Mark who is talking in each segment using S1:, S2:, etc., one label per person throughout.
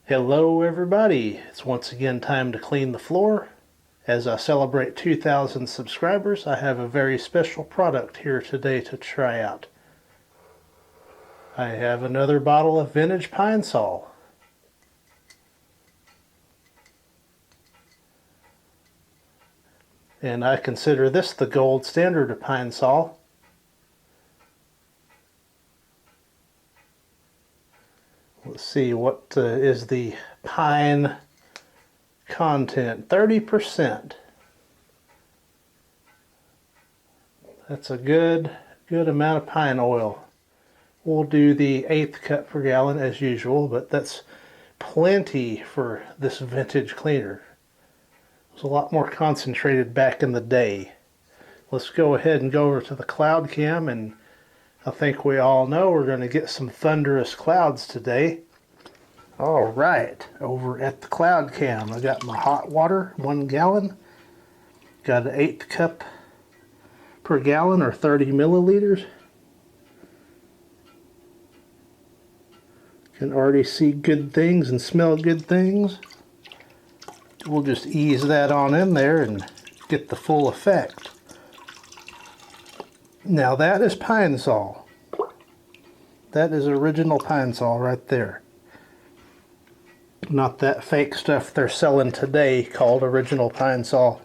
S1: Hello everybody, it's once again time to clean the floor. As I celebrate 2,000 subscribers, I have a very special product here today to try out. I have another bottle of vintage Pine-Sol. And I consider this the gold standard of Pine-Sol. Let's see, what is the pine content? 30%. That's a good amount of pine oil. We'll do the 1/8 cup per gallon as usual, but that's plenty for this vintage cleaner. It was a lot more concentrated back in the day. Let's go ahead and go over to the cloud cam, and I think we all know we're going to get some thunderous clouds today. All right, over at the cloud cam, I got my hot water, 1 gallon. Got an 1/8 cup per gallon, or 30 milliliters. Can already see good things and smell good things. We'll just ease that on in there and get the full effect. Now that is Pine-Sol. That is original Pine-Sol right there. Not that fake stuff they're selling today called original Pine-Sol.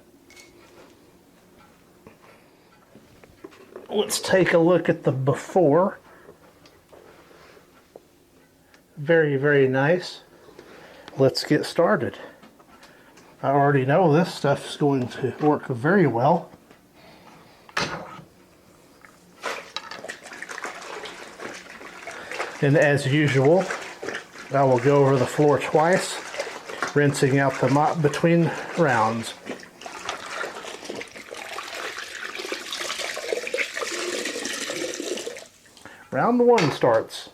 S1: Let's take a look at the before. Very, very nice. Let's get started. I already know this stuff is going to work very well. And as usual, I will go over the floor twice, rinsing out the mop between rounds. Round 1 starts.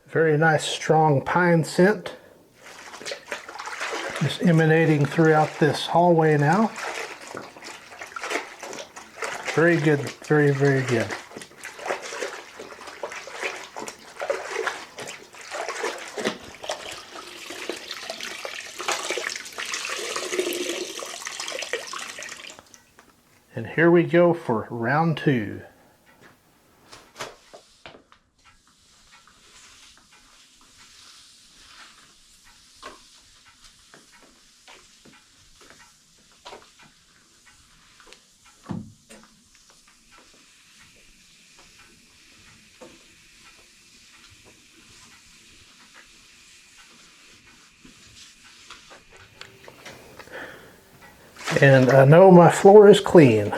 S1: Very nice strong pine scent. Just emanating throughout this hallway now. Very good, very, very good. And here we go for round 2. And I know my floor is clean.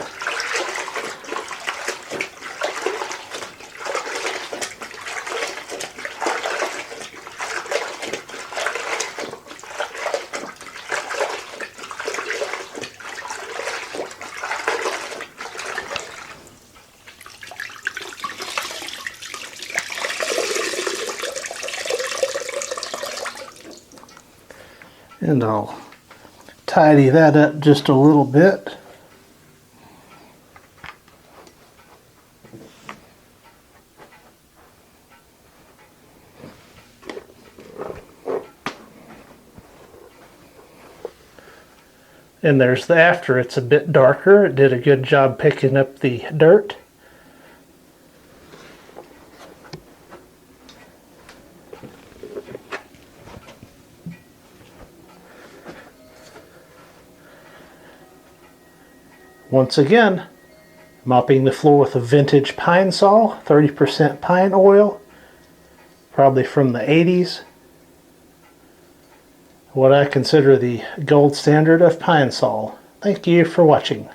S1: And I'll tidy that up just a little bit. And there's the after. It's a bit darker. It did a good job picking up the dirt. Once again, mopping the floor with a vintage Pine-Sol, 30% pine oil, probably from the 80s. What I consider the gold standard of Pine-Sol. Thank you for watching.